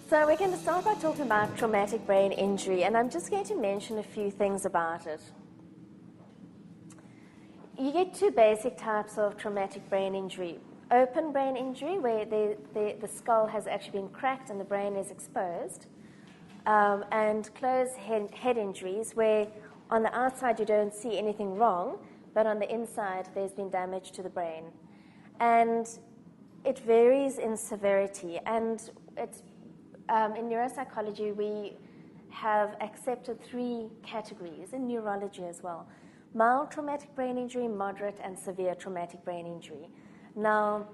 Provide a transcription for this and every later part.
So we're going to start by talking about traumatic brain injury, and I'm just going to mention a few things about it. You get two basic types of traumatic brain injury. Open brain injury, where the skull has actually been cracked and the brain is exposed, and closed head injuries, where on the outside you don't see anything wrong, but on the inside there's been damage to the brain. And it varies in severity, and it's in neuropsychology, we have accepted three categories, in neurology as well: mild traumatic brain injury, moderate, and severe traumatic brain injury. Now,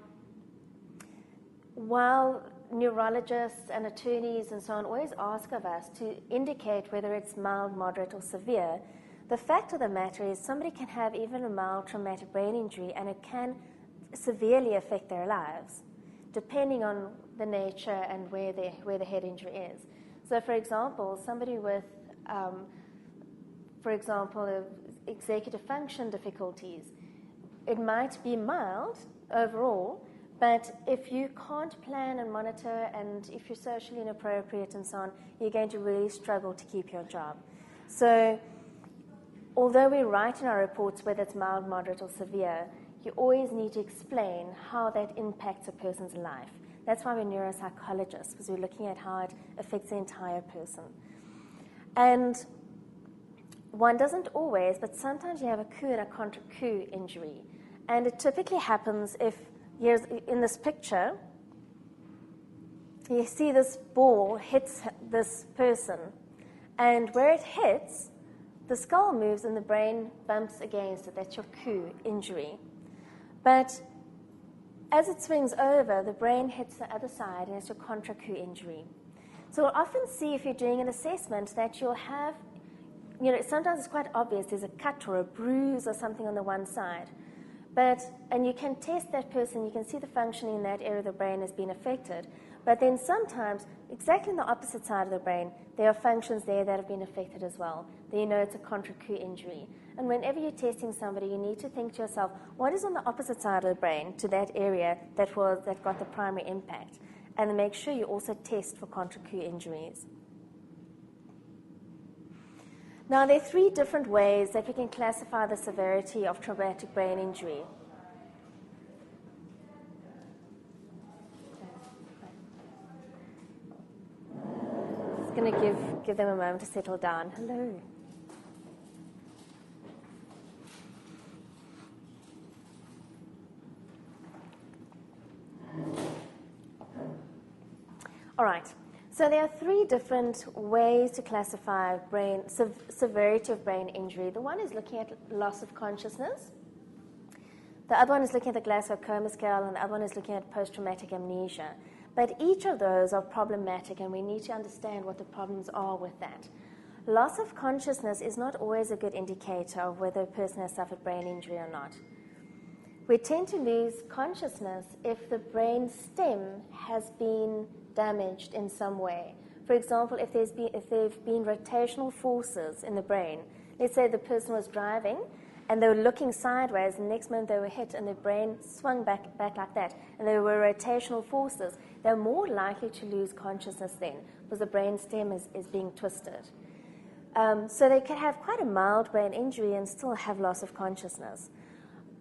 while neurologists and attorneys and so on always ask of us to indicate whether it's mild, moderate, or severe, the fact of the matter is somebody can have even a mild traumatic brain injury and it can severely affect their lives, depending on the nature and where the head injury is. So, for example, somebody with, executive function difficulties, it might be mild overall, but if you can't plan and monitor, and if you're socially inappropriate and so on, you're going to really struggle to keep your job. So, although we write in our reports whether it's mild, moderate, or severe, you always need to explain how that impacts a person's life. That's why we're neuropsychologists, because we're looking at how it affects the entire person. And one doesn't always, but sometimes you have a coup and a contra coup injury. And it typically happens if, in this picture, you see this ball hits this person, and where it hits, the skull moves and the brain bumps against it. That's your coup injury. But as it swings over, the brain hits the other side, and it's your contra coup injury. So we'll often see, if you're doing an assessment, that you'll have, sometimes it's quite obvious, there's a cut or a bruise or something on the one side. And you can test that person, you can see the functioning in that area of the brain has been affected. But then sometimes, exactly on the opposite side of the brain, there are functions there that have been affected as well. Then you know it's a contra coup injury. And whenever you're testing somebody, you need to think to yourself, what is on the opposite side of the brain to that area that got the primary impact? And then make sure you also test for contra coup injuries. Now, there are three different ways that we can classify the severity of traumatic brain injury. Just going to give them a moment to settle down. Hello. All right. So there are three different ways to classify severity of brain injury. The one is looking at loss of consciousness. The other one is looking at the Glasgow Coma Scale, and the other one is looking at post-traumatic amnesia. But each of those are problematic, and we need to understand what the problems are with that. Loss of consciousness is not always a good indicator of whether a person has suffered brain injury or not. We tend to lose consciousness if the brain stem has been damaged in some way. For example, if there have been rotational forces in the brain, let's say the person was driving and they were looking sideways, and the next moment they were hit and their brain swung back like that, and there were rotational forces, they're more likely to lose consciousness then, because the brain stem is being twisted. So they can have quite a mild brain injury and still have loss of consciousness.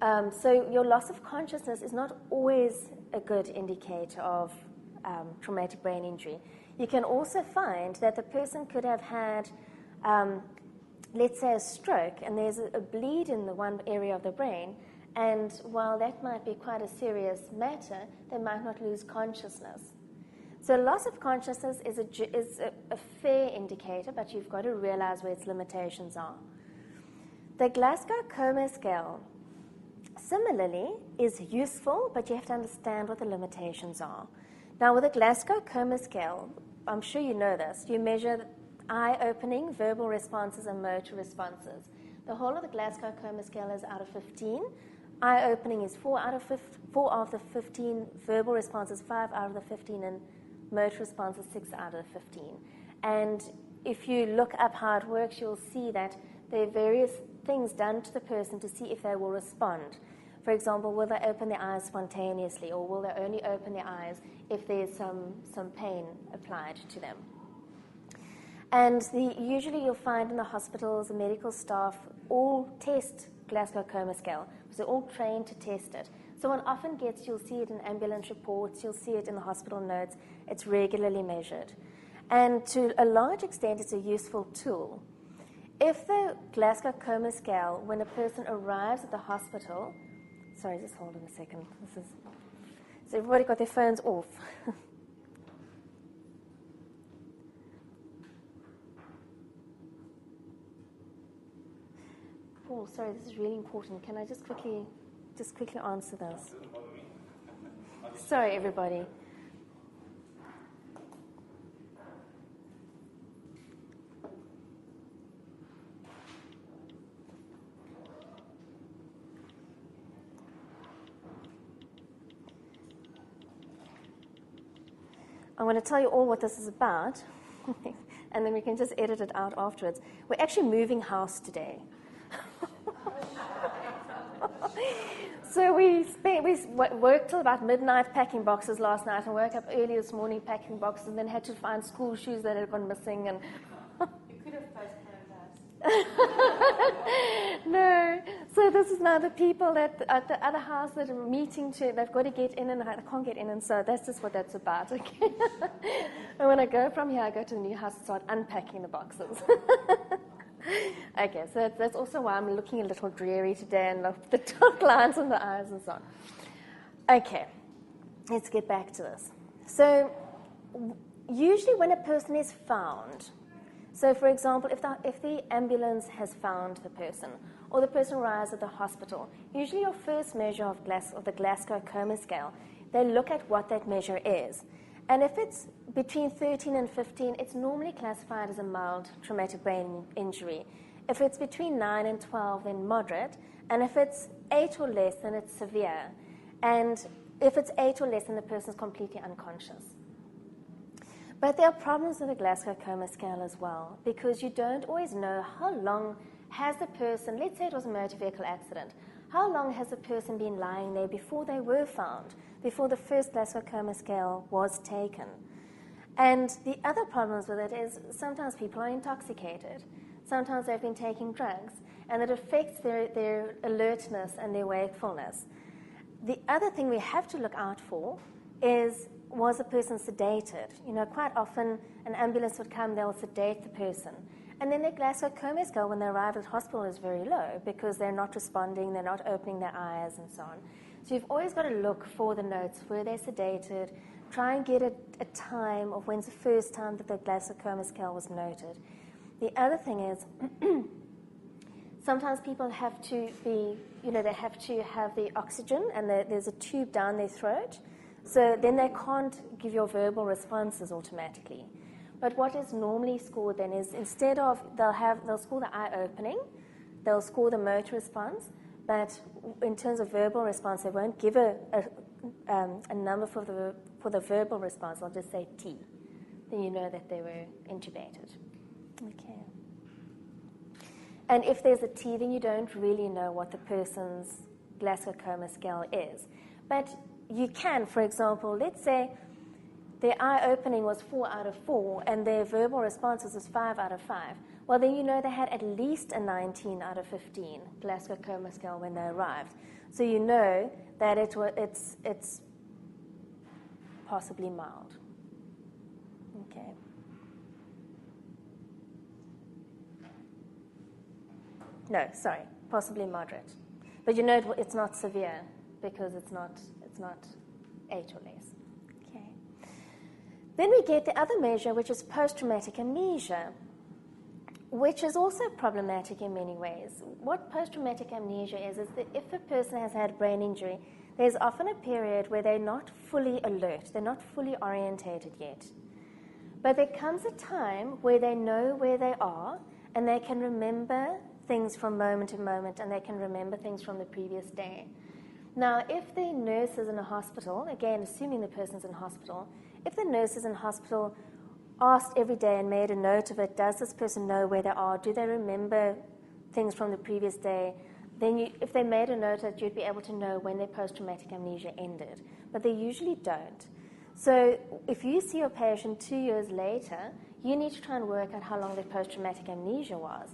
So your loss of consciousness is not always a good indicator of traumatic brain injury. You can also find that the person could have had, let's say, a stroke, and there's a bleed in the one area of the brain, and while that might be quite a serious matter, they might not lose consciousness. So loss of consciousness is a fair indicator, but you've got to realize where its limitations are. The Glasgow Coma Scale, similarly, is useful, but you have to understand what the limitations are. Now, with the Glasgow Coma Scale, I'm sure you know this, you measure eye-opening, verbal responses, and motor responses. The whole of the Glasgow Coma Scale is out of 15. Eye-opening is 4 out of the 15, verbal responses 5 out of the 15, and motor responses 6 out of the 15. And if you look up how it works, you'll see that there are various things done to the person to see if they will respond. For example, will they open their eyes spontaneously, or will they only open their eyes if there's some pain applied to them? And usually you'll find in the hospitals, the medical staff all test Glasgow Coma Scale, because they're all trained to test it. So one often you'll see it in ambulance reports, you'll see it in the hospital notes, it's regularly measured. And to a large extent, it's a useful tool. If the Glasgow Coma Scale, when a person arrives at the hospital, sorry, just hold on a second. So everybody got their phones off. Paul, sorry, this is really important. Can I just quickly answer this? Sorry, everybody. I'm going to tell you all what this is about, and then we can just edit it out afterwards. We're actually moving house today. So we worked till about midnight packing boxes last night, and woke up early this morning packing boxes, and then had to find school shoes that had gone missing. And you could have postponed that. No. So this is now the people at the other house that are meeting they've got to get in, and I can't get in, and so that's just what that's about. Okay. And when I go from here, I go to the new house and start unpacking the boxes. Okay, so that's also why I'm looking a little dreary today, and the dark lines in the eyes and so on. Okay, let's get back to this. So usually when a person is found, so for example, if the ambulance has found the person, or the person arrives at the hospital, usually your first measure of the Glasgow Coma Scale, they look at what that measure is. And if it's between 13 and 15, it's normally classified as a mild traumatic brain injury. If it's between 9 and 12, then moderate. And if it's 8 or less, then it's severe. And if it's 8 or less, then the person's completely unconscious. But there are problems with the Glasgow Coma Scale as well, because you don't always know how long has the person, let's say it was a motor vehicle accident, how long has the person been lying there before they were found, before the first Glasgow Coma Scale was taken? And the other problems with it is sometimes people are intoxicated. Sometimes they've been taking drugs, and it affects their alertness and their wakefulness. The other thing we have to look out for is, was the person sedated? You know, quite often an ambulance would come, they'll sedate the person. And then their Glasgow Coma Scale, when they arrive at hospital, is very low because they're not responding, they're not opening their eyes, and so on. So you've always got to look for the notes, were they sedated, try and get a time of when's the first time that the Glasgow Coma Scale was noted. The other thing is, sometimes people have to be, they have to have the oxygen, and there's a tube down their throat, so then they can't give your verbal responses automatically. But what is normally scored then is, instead of, they'll score the eye opening, they'll score the motor response, but in terms of verbal response, they won't give a number for the verbal response. They'll just say T. Then you know that they were intubated. Okay. And if there's a T, then you don't really know what the person's Glasgow Coma Scale is. But you can, for example, let's say their eye opening was 4 out of 4, and their verbal responses was 5 out of 5. Well, then you know they had at least a 19 out of 15 Glasgow Coma Scale when they arrived. So you know that it's possibly mild. Okay. No, sorry, possibly moderate. But you know it's not severe because it's not 8 or less. Okay. Then we get the other measure, which is post-traumatic amnesia, which is also problematic in many ways. What post-traumatic amnesia is that if a person has had brain injury, there's often a period where they're not fully alert, they're not fully orientated yet. But there comes a time where they know where they are, and they can remember things from moment to moment, and they can remember things from the previous day. Now, if the nurse is in a hospital, again, assuming the person's in hospital, if the nurse is in hospital, asked every day and made a note of it, does this person know where they are? Do they remember things from the previous day? then if they made a note that you'd be able to know when their post-traumatic amnesia ended, but they usually don't. So if you see your patient 2 years later, you need to try and work out how long their post-traumatic amnesia was.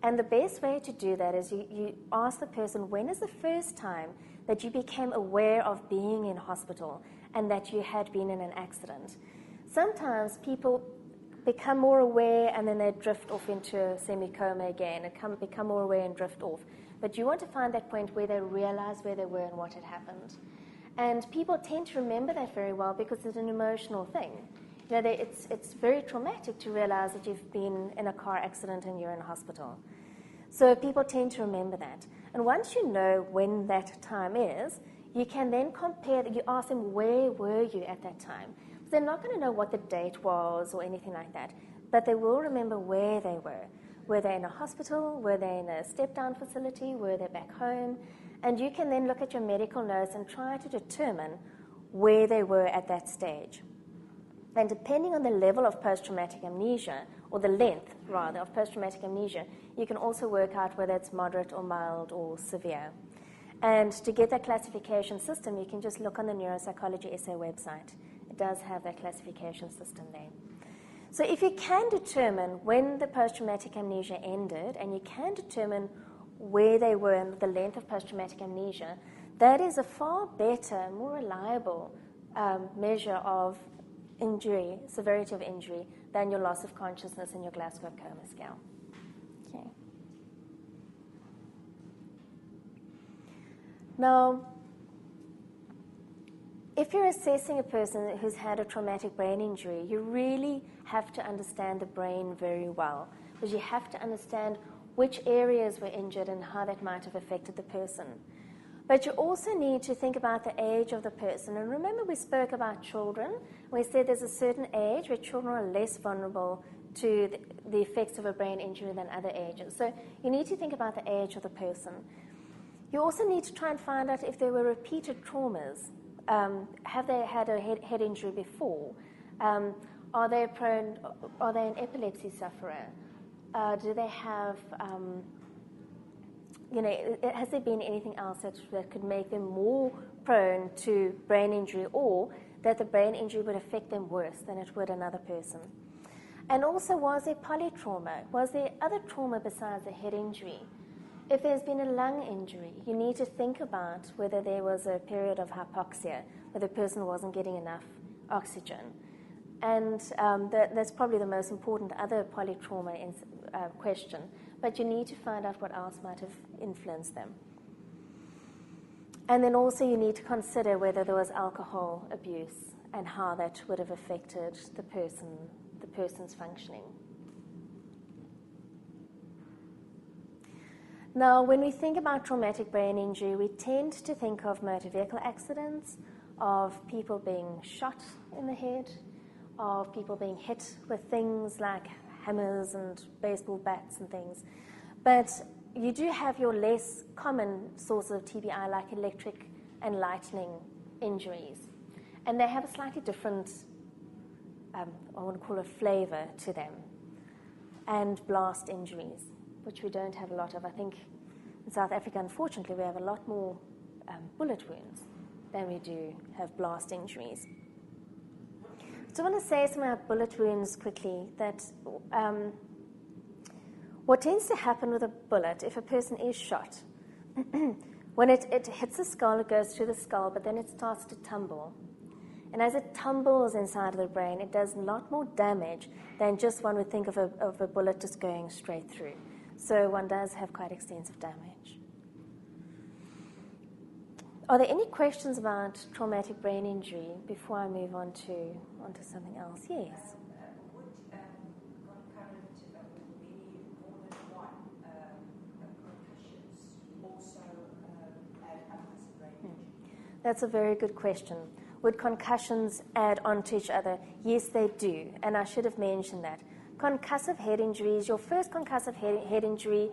And the best way to do that is you ask the person, when is the first time that you became aware of being in hospital and that you had been in an accident? Sometimes people become more aware and then they drift off into a semi-coma again and become more aware and drift off. But you want to find that point where they realize where they were and what had happened. And people tend to remember that very well because it's an emotional thing. You know, it's very traumatic to realize that you've been in a car accident and you're in a hospital. So people tend to remember that. And once you know when that time is, you can then compare, you ask them, where were you at that time? So they're not going to know what the date was or anything like that, but they will remember where they were. Were they in a hospital? Were they in a step-down facility? Were they back home? And you can then look at your medical notes and try to determine where they were at that stage. And depending on the level of post-traumatic amnesia, or the length, rather, of post-traumatic amnesia, you can also work out whether it's moderate or mild or severe. And to get that classification system, you can just look on the Neuropsychology SA website. It does have that classification system there. So if you can determine when the post-traumatic amnesia ended, and you can determine where they were and the length of post-traumatic amnesia, that is a far better, more reliable measure of injury, severity of injury, than your loss of consciousness and your Glasgow Coma Scale. Okay. Now, if you're assessing a person who's had a traumatic brain injury, you really have to understand the brain very well, because you have to understand which areas were injured and how that might have affected the person. But you also need to think about the age of the person. And remember, we spoke about children. We said there's a certain age where children are less vulnerable to the effects of a brain injury than other ages. So you need to think about the age of the person. You also need to try and find out if there were repeated traumas. Have they had a head injury before? Are they an epilepsy sufferer? Do they have, has there been anything else that could make them more prone to brain injury, or that the brain injury would affect them worse than it would another person? And also, was there polytrauma? Was there other trauma besides a head injury? If there's been a lung injury, you need to think about whether there was a period of hypoxia, where the person wasn't getting enough oxygen. And that's probably the most important other polytrauma question. But you need to find out what else might have influenced them. And then also you need to consider whether there was alcohol abuse and how that would have affected the person's functioning. Now, when we think about traumatic brain injury, we tend to think of motor vehicle accidents, of people being shot in the head, of people being hit with things like hammers and baseball bats and things. But you do have your less common sources of TBI, like electric and lightning injuries. And they have a slightly different, I want to call it, flavor to them. And blast injuries, which we don't have a lot of. I think in South Africa, unfortunately, we have a lot more bullet wounds than we do have blast injuries. So I want to say something about bullet wounds quickly, that what tends to happen with a bullet, if a person is shot, when it hits the skull, it goes through the skull, but then it starts to tumble. And as it tumbles inside of the brain, it does a lot more damage than just one would think of a bullet just going straight through. So one does have quite extensive damage. Are there any questions about traumatic brain injury before I move on to something else? Yes. Would concurrent many more than one concussions also add up as a brain injury? That's a very good question. Would concussions add on to each other? Yes, they do, and I should have mentioned that. Concussive head injuries, your first concussive head injury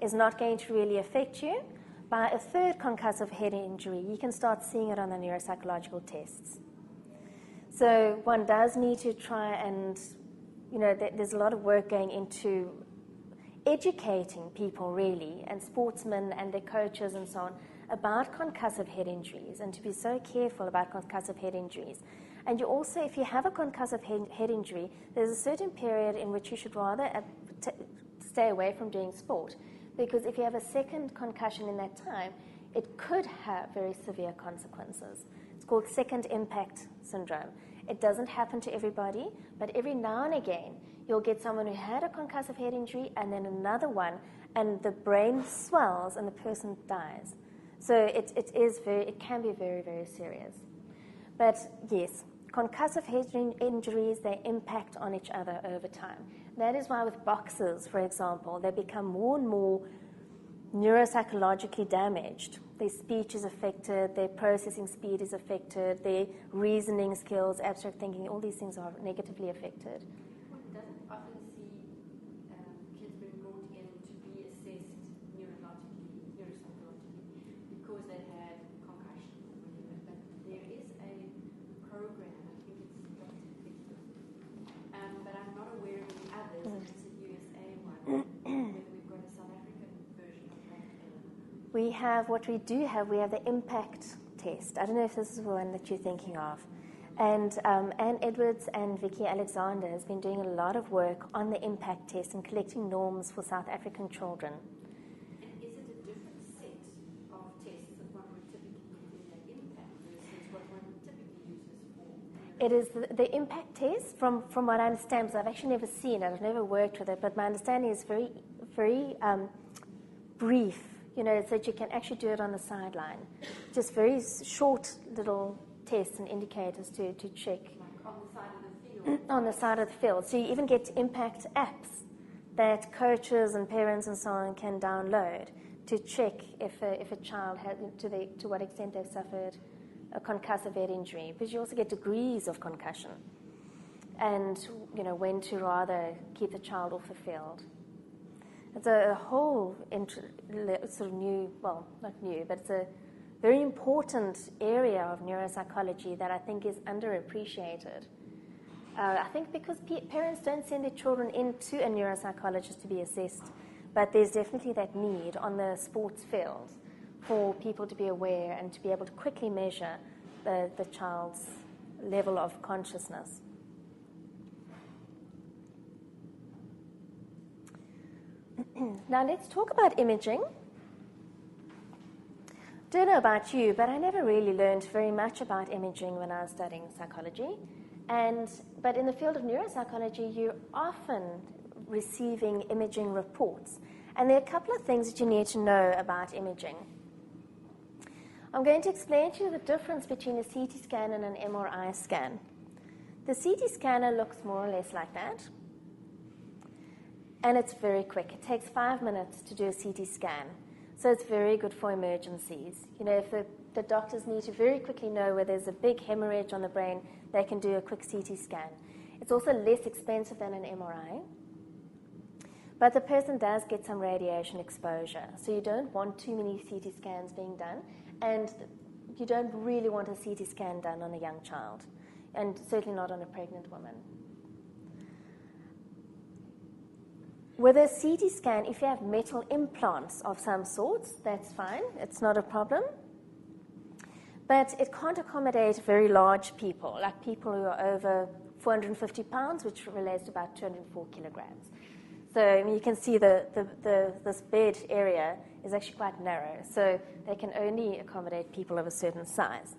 is not going to really affect you. By a third concussive head injury, you can start seeing it on the neuropsychological tests. So one does need to try and, there's a lot of work going into educating people really, and sportsmen and their coaches and so on, about concussive head injuries and to be so careful about concussive head injuries. And you also, if you have a concussive head injury, there's a certain period in which you should rather stay away from doing sport, because if you have a second concussion in that time, it could have very severe consequences. It's called second impact syndrome. It doesn't happen to everybody, but every now and again, you'll get someone who had a concussive head injury and then another one, and the brain swells and the person dies. So it can be very, very serious. But yes, concussive head injuries, they impact on each other over time. That is why with boxers, for example, they become more and more neuropsychologically damaged. Their speech is affected, their processing speed is affected, their reasoning skills, abstract thinking, all these things are negatively affected. One doesn't often see kids being brought in to be assessed neuropsychologically because they had concussions or whatever. But there is a program, I think it's Dr. but I'm not aware of any others. And it's a USA one, whether we've got a South African version of that. We have the impact test. I don't know if this is the one that you're thinking of. And Anne Edwards and Vicky Alexander has been doing a lot of work on the impact test and collecting norms for South African children. And is it a different set of tests that one would typically use in that impact versus what one typically uses for? It is the impact test, from what I understand, because I've actually never seen it, I've never worked with it, but my understanding is very, very brief, so that you can actually do it on the sideline. Just very short little tests and indicators to check. Like on the side of the field? On the side of the field. So you even get impact apps that coaches and parents and so on can download to check if a child has, to what extent they've suffered a concussive head injury. Because you also get degrees of concussion and, when to rather keep the child off the field. It's a whole sort of new, well, not new, but it's a very important area of neuropsychology that I think is underappreciated. I think because parents don't send their children into a neuropsychologist to be assessed, but there's definitely that need on the sports field for people to be aware and to be able to quickly measure the child's level of consciousness. Now let's talk about imaging. Don't know about you, but I never really learned very much about imaging when I was studying psychology. But in the field of neuropsychology, you're often receiving imaging reports. And there are a couple of things that you need to know about imaging. I'm going to explain to you the difference between a CT scan and an MRI scan. The CT scanner looks more or less like that. And it's very quick. It takes 5 minutes to do a CT scan. So it's very good for emergencies. If the doctors need to very quickly know where there's a big hemorrhage on the brain, they can do a quick CT scan. It's also less expensive than an MRI. But the person does get some radiation exposure. So you don't want too many CT scans being done. And you don't really want a CT scan done on a young child. And certainly not on a pregnant woman. With a CT scan, if you have metal implants of some sorts, that's fine. It's not a problem. But it can't accommodate very large people, like people who are over 450 pounds, which relates to about 204 kilograms. So you can see this bed area is actually quite narrow. So they can only accommodate people of a certain size.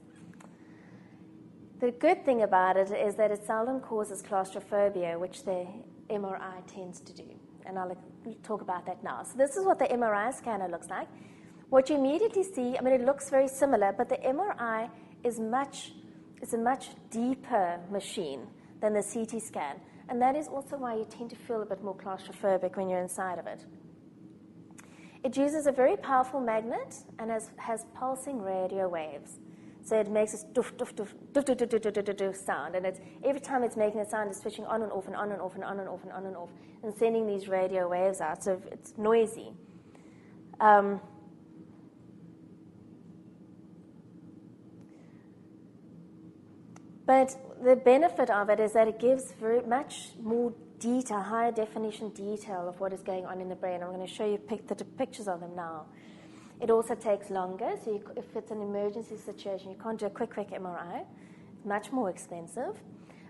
The good thing about it is that it seldom causes claustrophobia, which the MRI tends to do. And I'll talk about that now. So this is what the MRI scanner looks like. What you immediately see, it looks very similar, but the MRI is a much deeper machine than the CT scan. And that is also why you tend to feel a bit more claustrophobic when you're inside of it. It uses a very powerful magnet and has pulsing radio waves. So it makes this doof, doof, doof, doof, doof, doof, doof, doof, doof sound. And every time it's making a sound, it's switching on and off and on and off and on and off and on and off and sending these radio waves out. So it's noisy. But the benefit of it is that it gives very much more detail, higher definition detail of what is going on in the brain. I'm going to show you the pictures of them now. It also takes longer, so if it's an emergency situation, you can't do a quick MRI. It's much more expensive.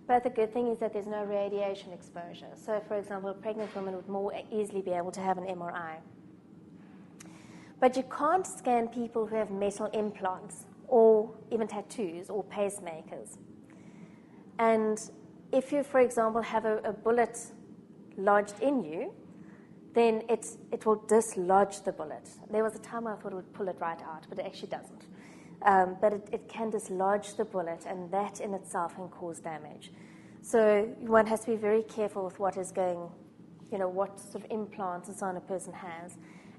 But the good thing is that there's no radiation exposure. So, for example, a pregnant woman would more easily be able to have an MRI. But you can't scan people who have metal implants or even tattoos or pacemakers. And if you, for example, have a bullet lodged in you, then it will dislodge the bullet. There was a time I thought it would pull it right out, but it actually doesn't. But it can dislodge the bullet, and that in itself can cause damage. So one has to be very careful with what is going, what sort of implants and so on a person has.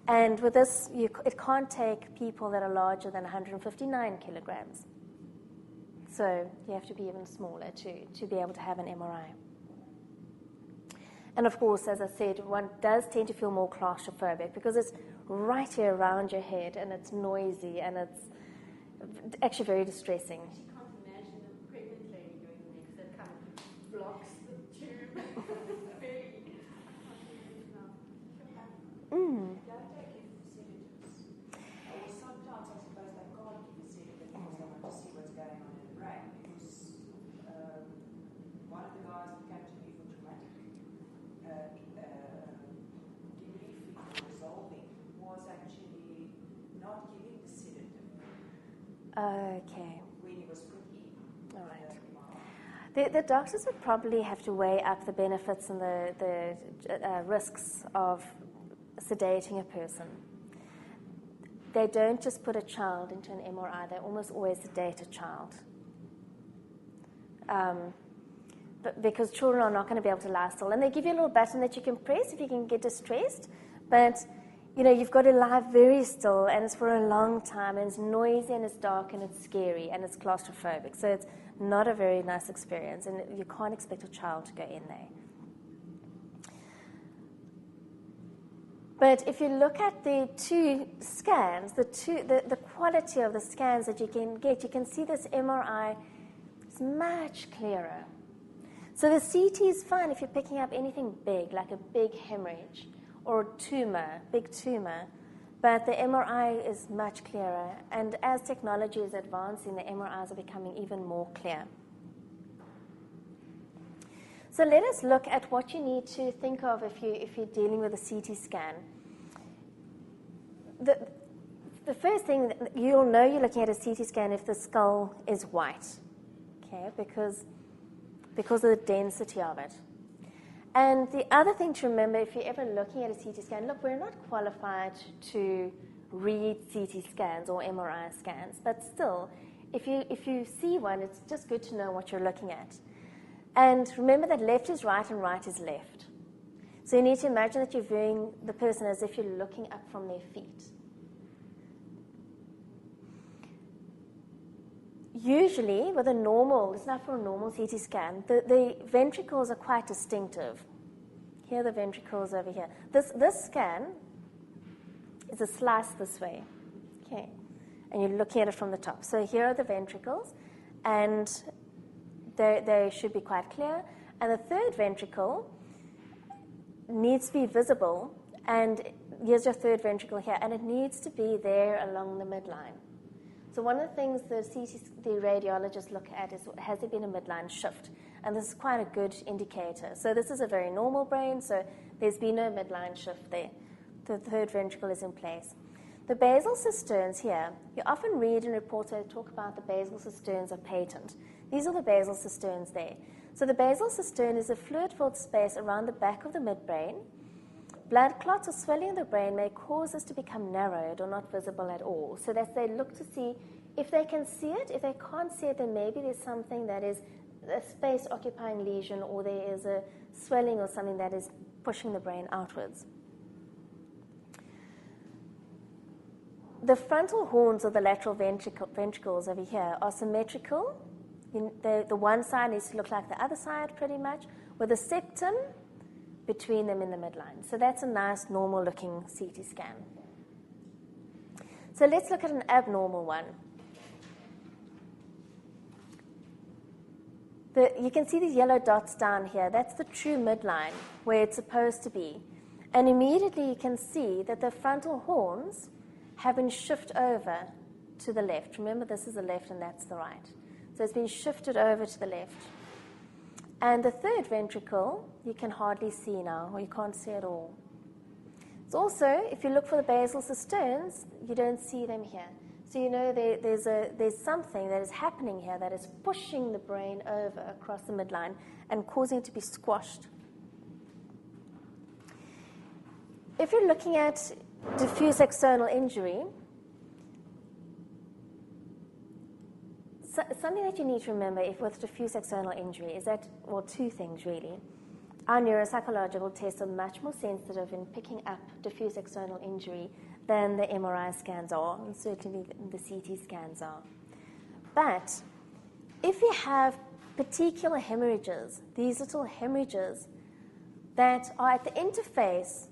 And with this, it can't take people that are larger than 159 kilograms. So you have to be even smaller to be able to have an MRI. And of course, as I said, one does tend to feel more claustrophobic because it's right here around your head and it's noisy and it's actually very distressing. You can't imagine a pregnant lady going next that kind of blocks the tube. Very. Don't they give sedatives? Or sometimes I suppose they can't give a sedative for someone to see what's going on in the brain because one of the guys who came to me for traumatic debriefing or resolving was actually not giving the sedative Okay. when he was put in. All right. The doctors would probably have to weigh up the benefits and the risks of sedating a person. They don't just put a child into an MRI, they almost always sedate a child. But because children are not going to be able to lie still. And they give you a little button that you can press if you can get distressed, but you've got to lie very still, and it's for a long time, and it's noisy, and it's dark, and it's scary, and it's claustrophobic. So it's not a very nice experience, and you can't expect a child to go in there. But if you look at the two scans, the quality of the scans that you can get, you can see this MRI is much clearer. So the CT is fine if you're picking up anything big, like a big hemorrhage or a tumor, big tumor, but the MRI is much clearer. And as technology is advancing, the MRIs are becoming even more clear. So let us look at what you need to think of if you're dealing with a CT scan. The first thing, you'll know you're looking at a CT scan if the skull is white, okay, because of the density of it. And the other thing to remember, if you're ever looking at a CT scan, look, we're not qualified to read CT scans or MRI scans, but still, if you see one, it's just good to know what you're looking at. And remember that left is right and right is left. So you need to imagine that you're viewing the person as if you're looking up from their feet. Usually, with a normal, it's not for a normal CT scan, the ventricles are quite distinctive. Here are the ventricles over here. This scan is a slice this way, okay? And you're looking at it from the top. So here are the ventricles, and they should be quite clear. And the third ventricle needs to be visible, and here's your third ventricle here, and it needs to be there along the midline. So one of the things the radiologists look at is, has there been a midline shift? And this is quite a good indicator. So this is a very normal brain, so there's been no midline shift there. The third ventricle is in place. The basal cisterns here, you often read in reports that talk about the basal cisterns are patent. These are the basal cisterns there. So the basal cistern is a fluid-filled space around the back of the midbrain. Blood clots or swelling of the brain may cause this to become narrowed or not visible at all. So that they look to see if they can see it. If they can't see it, then maybe there's something that is a space-occupying lesion, or there is a swelling or something that is pushing the brain outwards. The frontal horns or the lateral ventricles over here are symmetrical. The one side needs to look like the other side pretty much, with a septum between them in the midline. So that's a nice normal looking CT scan. So let's look at an abnormal one. you can see these yellow dots down here. That's the true midline, where it's supposed to be. And immediately you can see that the frontal horns have been shifted over to the left. Remember, this is the left and that's the right. So it's been shifted over to the left. And the third ventricle, you can hardly see now, or you can't see at all. It's also, if you look for the basal cisterns, you don't see them here. So you know there's something that is happening here that is pushing the brain over across the midline and causing it to be squashed. If you're looking at diffuse axonal injury, something that you need to remember with diffuse axonal injury is that, well, two things really. Our neuropsychological tests are much more sensitive in picking up diffuse axonal injury than the MRI scans are, and certainly the CT scans are. But if you have particular hemorrhages, these little hemorrhages that are at the interface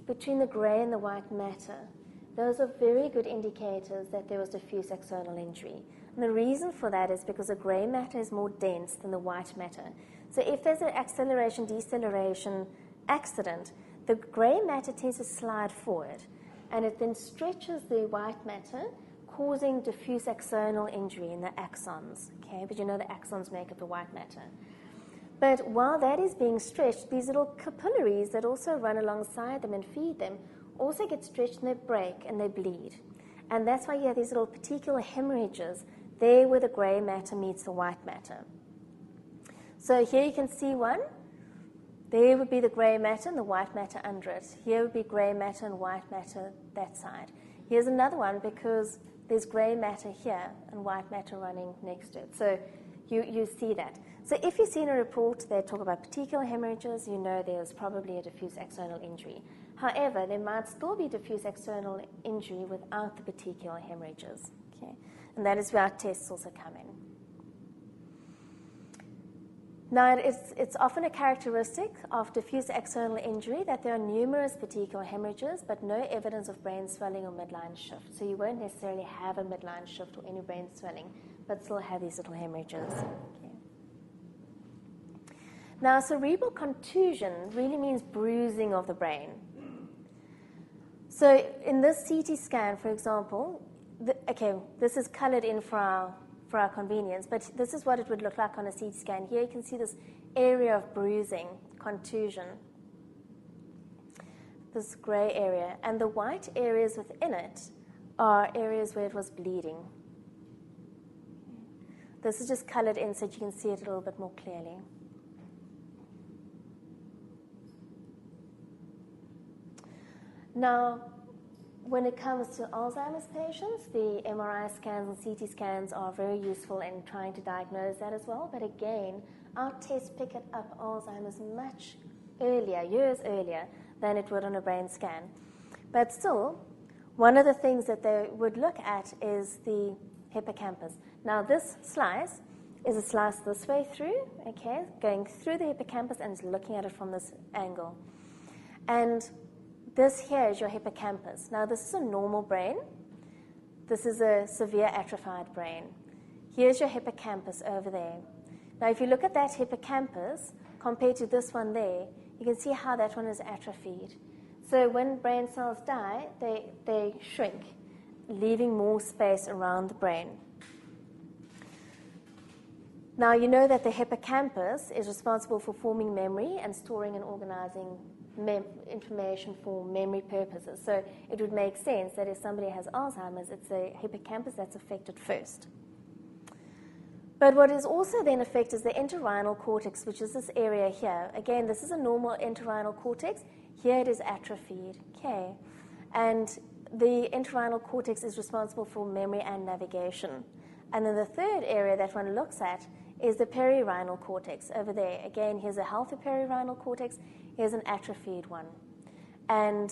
between the gray and the white matter, those are very good indicators that there was diffuse axonal injury. And the reason for that is because the gray matter is more dense than the white matter. So if there's an acceleration-deceleration accident, the gray matter tends to slide forward, and it then stretches the white matter, causing diffuse axonal injury in the axons. Okay, but you know the axons make up the white matter. But while that is being stretched, these little capillaries that also run alongside them and feed them also get stretched and they break and they bleed. And that's why you have these little particular hemorrhages there where the gray matter meets the white matter. So here you can see one. There would be the gray matter and the white matter under it. Here would be gray matter and white matter that side. Here's another one because there's gray matter here and white matter running next to it. So you see that. So if you see in a report they talk about particular hemorrhages, you know there's probably a diffuse axonal injury. However, there might still be diffuse axonal injury without the particular hemorrhages. Okay? And that is where our tests also come in. Now, it's often a characteristic of diffuse axonal injury that there are numerous particular hemorrhages, but no evidence of brain swelling or midline shift. So you won't necessarily have a midline shift or any brain swelling, but still have these little hemorrhages. Okay. Now, cerebral contusion really means bruising of the brain. So in this CT scan, for example, this is colored in for our convenience, but this is what it would look like on a CT scan. Here you can see this area of bruising, contusion, this gray area, and the white areas within it are areas where it was bleeding. This is just colored in so you can see it a little bit more clearly. Now, when it comes to Alzheimer's patients, the MRI scans and CT scans are very useful in trying to diagnose that as well. But again, our tests pick it up Alzheimer's much earlier, years earlier, than it would on a brain scan. But still, one of the things that they would look at is the hippocampus. Now, this slice is a slice this way through, okay, going through the hippocampus and looking at it from this angle. And this here is your hippocampus. Now, this is a normal brain. This is a severe atrophied brain. Here's your hippocampus over there. Now, if you look at that hippocampus compared to this one there, you can see how that one is atrophied. So when brain cells die, they shrink, leaving more space around the brain. Now, you know that the hippocampus is responsible for forming memory and storing and organizing information for memory purposes. So it would make sense that if somebody has Alzheimer's, it's the hippocampus that's affected first. But what is also then affected is the entorhinal cortex, which is this area here. Again, this is a normal entorhinal cortex. Here it is atrophied. Okay. And the entorhinal cortex is responsible for memory and navigation. And then the third area that one looks at is the perirhinal cortex over there. Again, here's a healthy perirhinal cortex. Here's an atrophied one. And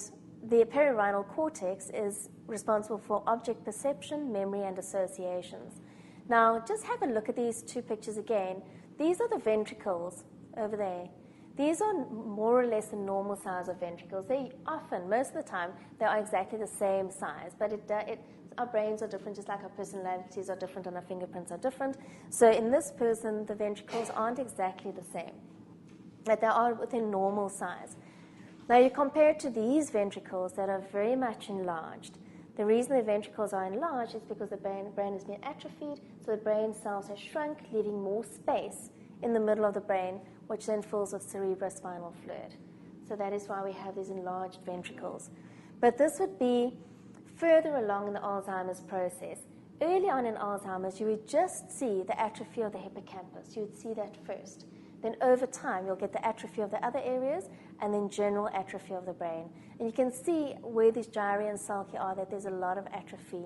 the perirhinal cortex is responsible for object perception, memory, and associations. Now, just have a look at these two pictures again. These are the ventricles over there. These are more or less the normal size of ventricles. They often, most of the time, they are exactly the same size. But our brains are different, just like our personalities are different and our fingerprints are different. So in this person, the ventricles aren't exactly the same, but they are within normal size. Now you compare it to these ventricles that are very much enlarged. The reason the ventricles are enlarged is because the brain has been atrophied, so the brain cells have shrunk, leaving more space in the middle of the brain, which then fills with cerebrospinal fluid. So that is why we have these enlarged ventricles. But this would be further along in the Alzheimer's process. Early on in Alzheimer's, you would just see the atrophy of the hippocampus. You would see that first. Then over time, you'll get the atrophy of the other areas and then general atrophy of the brain. And you can see where these gyri and sulci are, that there's a lot of atrophy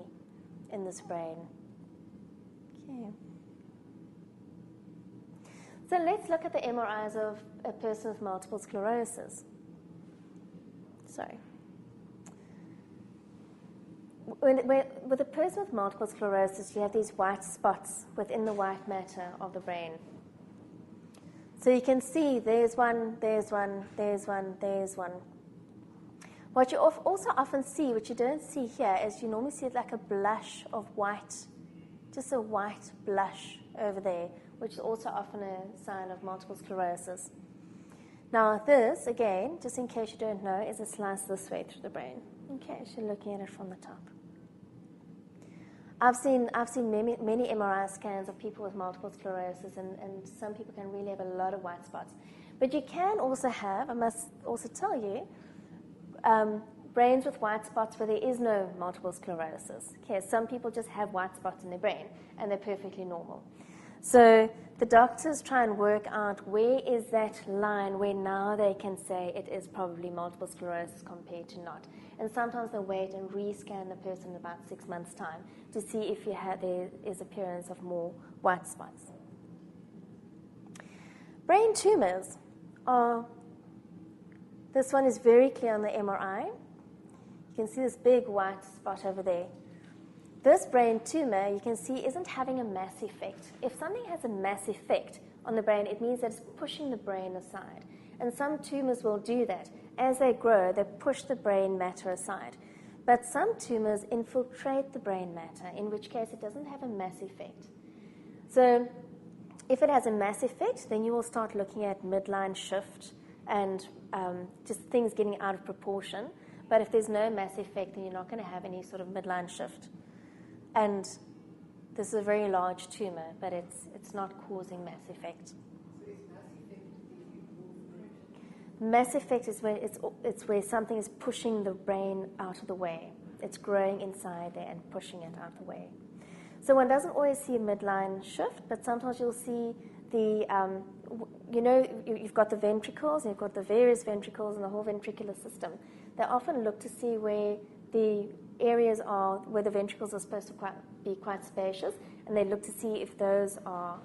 in this brain. Okay. So let's look at the MRIs of a person with multiple sclerosis. Sorry. With a person with multiple sclerosis, you have these white spots within the white matter of the brain. So you can see there's one, there's one, there's one, there's one. What you also often see, which you don't see here, is you normally see it like a blush of white, just a white blush over there, which is also often a sign of multiple sclerosis. Now this, again, just in case you don't know, is a slice this way through the brain. Okay, so you're looking at it from the top. I've seen many MRI scans of people with multiple sclerosis, and some people can really have a lot of white spots. But you can also have, I must also tell you, brains with white spots where there is no multiple sclerosis. Okay, some people just have white spots in their brain, and they're perfectly normal. So the doctors try and work out where is that line where now they can say it is probably multiple sclerosis compared to not. And sometimes they wait and rescan the person in about 6 months' time to see if there is appearance of more white spots. Brain tumors are, this one is very clear on the MRI. You can see this big white spot over there. This brain tumor, you can see, isn't having a mass effect. If something has a mass effect on the brain, it means that it's pushing the brain aside. And some tumors will do that. As they grow, they push the brain matter aside. But some tumors infiltrate the brain matter, in which case it doesn't have a mass effect. So if it has a mass effect, then you will start looking at midline shift and just things getting out of proportion. But if there's no mass effect, then you're not going to have any sort of midline shift. And this is a very large tumor, but it's not causing mass effect. So is mass effect if you move? Mass effect is when it's where something is pushing the brain out of the way. It's growing inside there and pushing it out of the way. So one doesn't always see a midline shift, but sometimes you'll see the, you've got the ventricles, and you've got the various ventricles and the whole ventricular system. They often look to see where the areas are where the ventricles are supposed to be quite spacious, and they look to see if those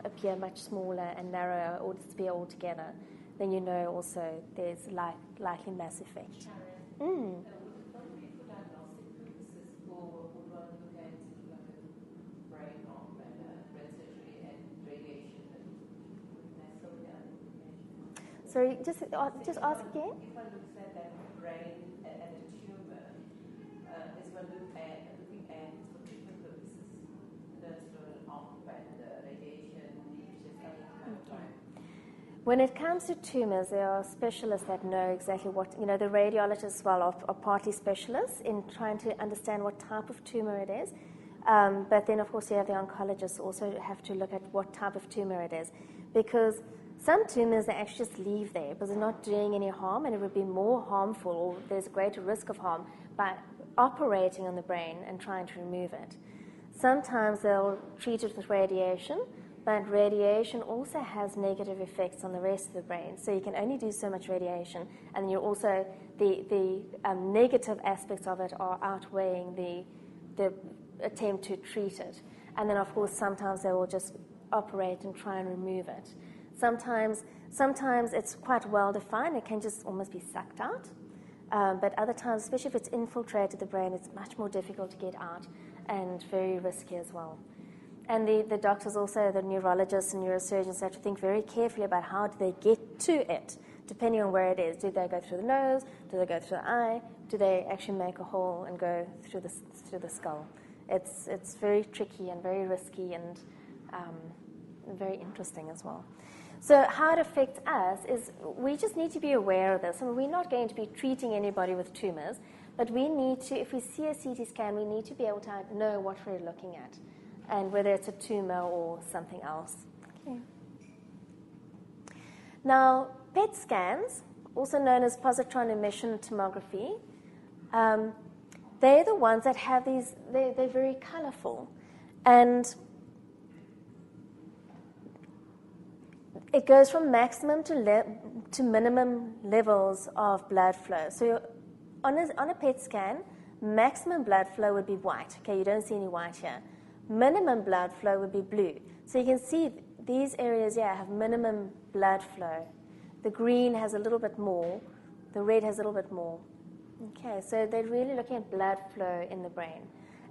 appear much smaller and narrower or disappear altogether. Then you know also there's likely mass effect. Sharon, what would be for diagnostic purposes, or would one look at like a brain or brain surgery and radiation and sort of information? Sorry, just ask again. If one looks at that brain and a tumor, is one looking at for treatment purposes, the sort of and radiation, just kind of time. When it comes to tumors, there are specialists that know exactly what, the radiologists as well are partly specialists in trying to understand what type of tumor it is. But then, of course, you have the oncologists also have to look at what type of tumor it is. Because some tumors, they actually just leave there because they're not doing any harm, and it would be more harmful, or there's a greater risk of harm, by operating on the brain and trying to remove it. Sometimes they'll treat it with radiation, but radiation also has negative effects on the rest of the brain. So you can only do so much radiation, and you're also the negative aspects of it are outweighing the attempt to treat it. And then, of course, sometimes they will just operate and try and remove it. Sometimes it's quite well defined; it can just almost be sucked out. But other times, especially if it's infiltrated the brain, it's much more difficult to get out and very risky as well. And the doctors also, the neurologists and neurosurgeons, have to think very carefully about how do they get to it, depending on where it is. Do they go through the nose? Do they go through the eye? Do they actually make a hole and go through the skull? It's very tricky and very risky and very interesting as well. So how it affects us is we just need to be aware of this. And we're not going to be treating anybody with tumors, but we need to, if we see a CT scan, we need to be able to know what we're looking at and whether it's a tumor or something else. Okay. Now, PET scans, also known as positron emission tomography, they're the ones that have these, they're very colorful. And it goes from maximum to minimum levels of blood flow. So on a PET scan, maximum blood flow would be white. Okay, you don't see any white here. Minimum blood flow would be blue. So you can see these areas here have minimum blood flow. The green has a little bit more. The red has a little bit more. Okay, so they're really looking at blood flow in the brain.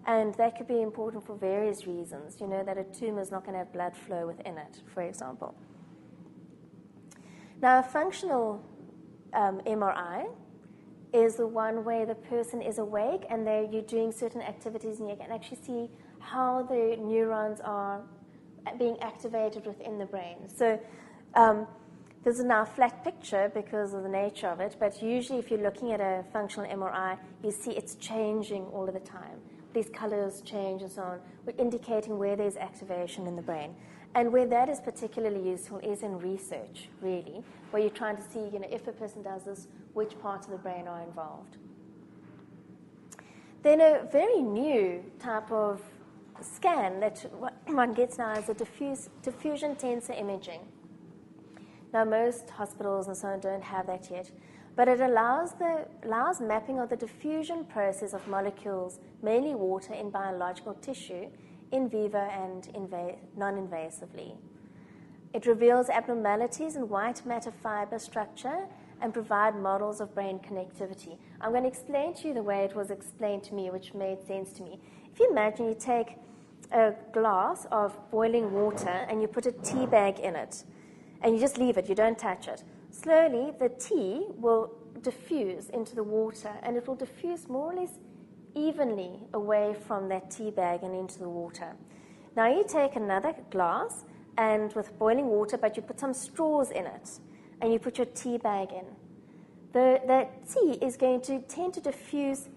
And that could be important for various reasons. You know, that a tumor is not going to have blood flow within it, for example. Now, a functional MRI is the one where the person is awake and you're doing certain activities and you can actually see how the neurons are being activated within the brain. So this is now a flat picture because of the nature of it, but usually if you're looking at a functional MRI, you see it's changing all of the time. These colors change and so on. We're indicating where there's activation in the brain. And where that is particularly useful is in research, really, where you're trying to see, you know, if a person does this, which parts of the brain are involved. Then a very new type of scan that one gets now is a diffusion tensor imaging. Now, most hospitals and so on don't have that yet, but it allows mapping of the diffusion process of molecules, mainly water, in biological tissue, in vivo and non-invasively. It reveals abnormalities in white matter fiber structure and provide models of brain connectivity. I'm going to explain to you the way it was explained to me, which made sense to me. If you imagine you take a glass of boiling water and you put a tea bag in it, and you just leave it, you don't touch it. Slowly, the tea will diffuse into the water, and it will diffuse more or less evenly away from that tea bag and into the water. Now you take another glass and with boiling water, but you put some straws in it, and you put your tea bag in. The tea is going to tend to diffuse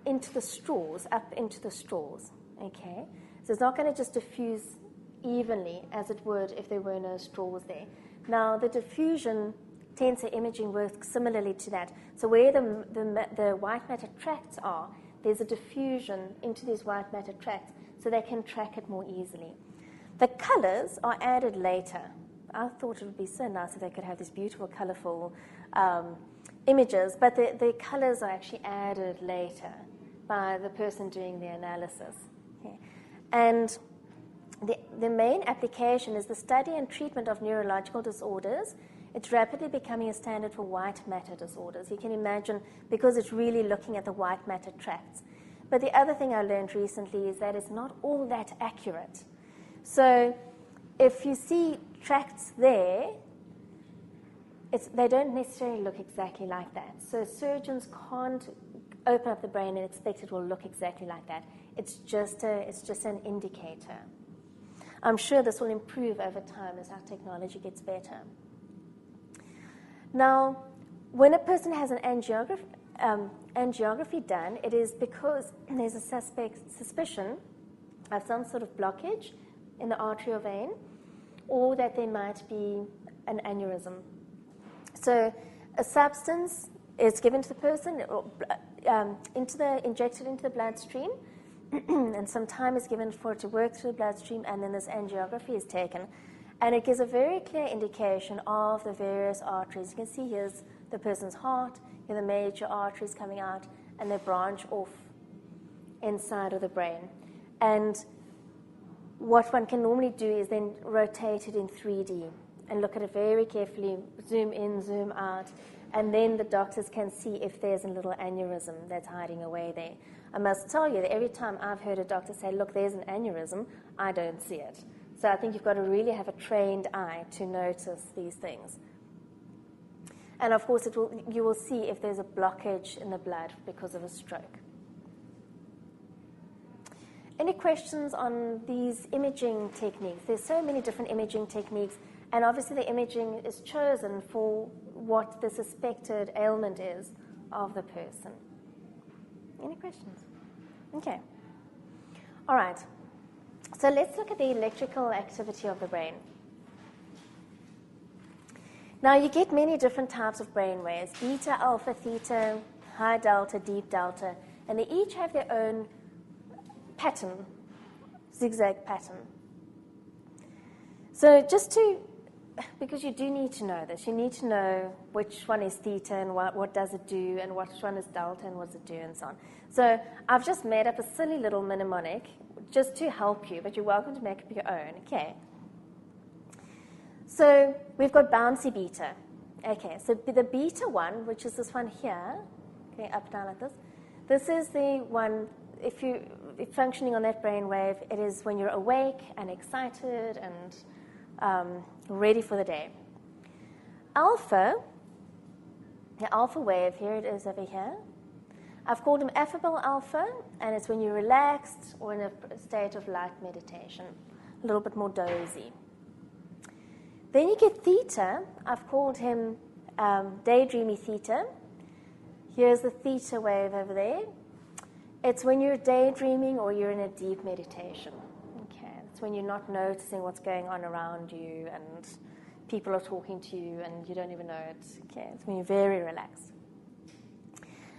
into the straws, up into the straws. Okay, so it's not going to just diffuse evenly as it would if there were no straws there. Now the diffusion tensor imaging works similarly to that. So where the white matter tracts are, there's a diffusion into these white matter tracts so they can track it more easily. The colors are added later. I thought it would be so nice if they could have these beautiful, colorful images, but the colors are actually added later by the person doing the analysis. Okay. And the main application is the study and treatment of neurological disorders. It's rapidly becoming a standard for white matter disorders. You can imagine, because it's really looking at the white matter tracts. But the other thing I learned recently is that it's not all that accurate. So if you see tracts there, they don't necessarily look exactly like that. So surgeons can't open up the brain and expect it will look exactly like that. It's just an indicator. I'm sure this will improve over time as our technology gets better. Now, when a person has an angiography done, it is because there's a suspicion of some sort of blockage in the artery or vein, or that there might be an aneurysm. So a substance is given to the person, injected into the bloodstream, and some time is given for it to work through the bloodstream, and then this angiography is taken. And it gives a very clear indication of the various arteries. You can see here's the person's heart, here are the major arteries coming out, and they branch off inside of the brain. And what one can normally do is then rotate it in 3D and look at it very carefully, zoom in, zoom out, and then the doctors can see if there's a little aneurysm that's hiding away there. I must tell you that every time I've heard a doctor say, look, there's an aneurysm, I don't see it. So I think you've got to really have a trained eye to notice these things. And of course, you will see if there's a blockage in the blood because of a stroke. Any questions on these imaging techniques? There's so many different imaging techniques, and obviously the imaging is chosen for what the suspected ailment is of the person. Any questions? Okay. All right. So let's look at the electrical activity of the brain. Now, you get many different types of brain waves: beta, alpha, theta, high delta, deep delta, and they each have their own pattern, zigzag pattern. So because you do need to know this, you need to know which one is theta and what does it do, and which one is delta and what does it do, and so on. So I've just made up a silly little mnemonic just to help you, but you're welcome to make up your own, okay? So we've got bouncy beta. Okay, so the beta one, which is this one here, okay, up, down like this, this is the one, if you're functioning on that brain wave, it is when you're awake and excited and ready for the day. Alpha, the alpha wave, here it is over here. I've called them affable alpha, and it's when you're relaxed or in a state of light meditation, a little bit more dozy. Then you get theta. I've called him daydreamy theta. Here's the theta wave over there. It's when you're daydreaming or you're in a deep meditation. Okay, it's when you're not noticing what's going on around you and people are talking to you and you don't even know it. Okay, it's when you're very relaxed.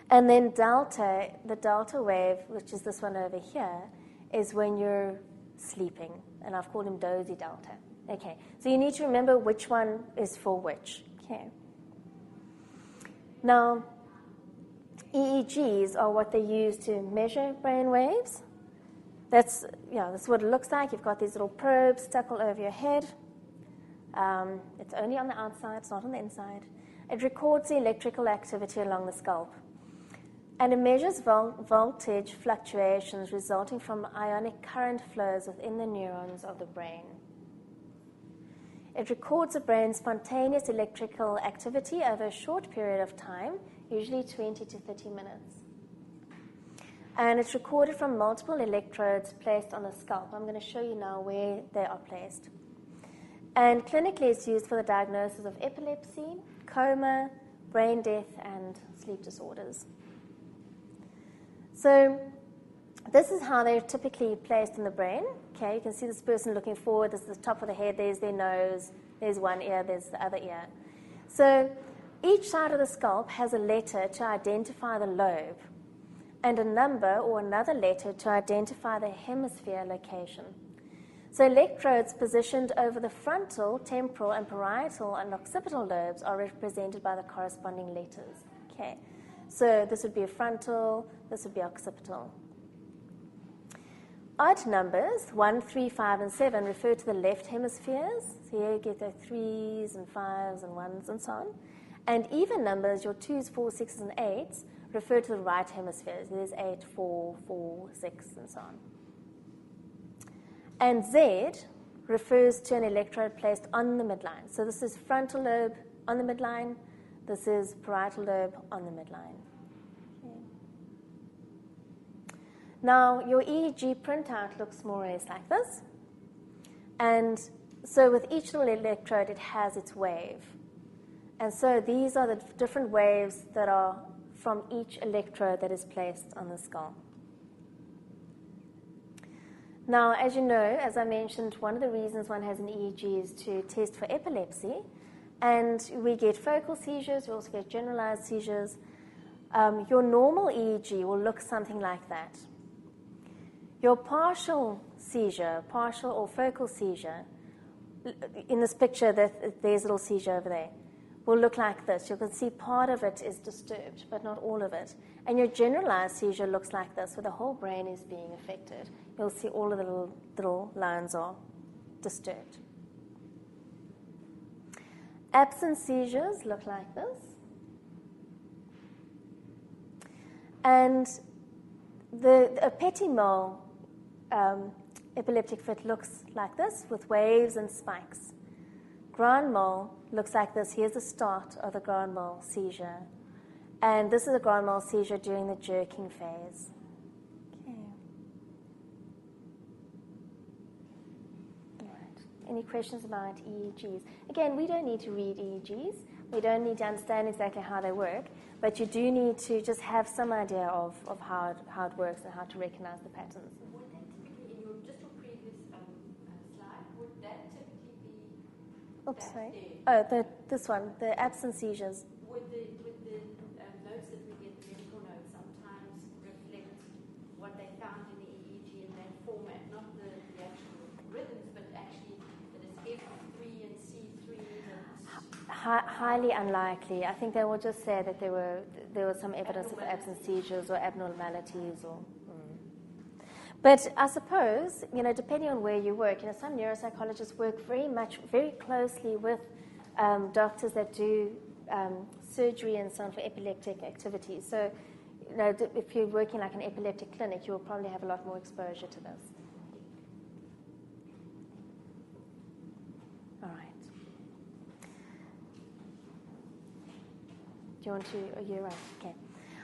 And then delta, the delta wave, which is this one over here, is when you're sleeping, and I've called him dozy delta. Okay, so you need to remember which one is for which. Okay. Now, EEGs are what they use to measure brain waves. That's what it looks like. You've got these little probes stuck all over your head. It's only on the outside, it's not on the inside. It records the electrical activity along the scalp. And it measures voltage fluctuations resulting from ionic current flows within the neurons of the brain. It records the brain's spontaneous electrical activity over a short period of time, usually 20 to 30 minutes. And it's recorded from multiple electrodes placed on the scalp. I'm going to show you now where they are placed. And clinically, it's used for the diagnosis of epilepsy, coma, brain death, and sleep disorders. So this is how they're typically placed in the brain. Okay, you can see this person looking forward. This is the top of the head. There's their nose. There's one ear. There's the other ear. So each side of the scalp has a letter to identify the lobe and a number or another letter to identify the hemisphere location. So electrodes positioned over the frontal, temporal, and parietal and occipital lobes are represented by the corresponding letters. Okay, so this would be a frontal, this would be occipital. Odd numbers, 1, 3, 5, and 7, refer to the left hemispheres. So here you get the 3s and 5s and 1s and so on. And even numbers, your 2s, 4s, 6s, and 8s, refer to the right hemispheres. There's 8, 4, 4, 6, and so on. And Z refers to an electrode placed on the midline. So this is frontal lobe on the midline. This is parietal lobe on the midline. Okay. Now, your EEG printout looks more or less like this. And so with each little electrode, it has its wave. And so these are the different waves that are from each electrode that is placed on the skull. Now, as you know, as I mentioned, one of the reasons one has an EEG is to test for epilepsy. And we get focal seizures, we also get generalized seizures. Your normal EEG will look something like that. Your partial seizure, partial or focal seizure, in this picture, there's a little seizure over there, will look like this. You can see part of it is disturbed, but not all of it. And your generalized seizure looks like this, where the whole brain is being affected. You'll see all of the little lines are disturbed. Absent seizures look like this. And a petit mal epileptic fit looks like this, with waves and spikes. Grand mal looks like this. Here's the start of the grand mal seizure. And this is a grand mal seizure during the jerking phase. Okay. any questions about EEGs? Again, we don't need to read EEGs. We don't need to understand exactly how they work, but you do need to just have some idea of how it works and how to recognize the patterns. Would that typically, in your previous slide, would that typically be Oops, that sorry. there? Oh, this one, the absence seizures. Would the notes that we get, the medical notes, sometimes reflect what they found in the EEG in that format, not the actual rhythms, but actually that it's F3 and C3 and Highly unlikely. I think they will just say that there was some evidence of absence seizures or abnormalities or. But I suppose, depending on where you work, some neuropsychologists work very closely with doctors that do surgery and so on for epileptic activities. So, if you're working like an epileptic clinic, you'll probably have a lot more exposure to this. All right. Do you want to? Oh, you're right. Okay.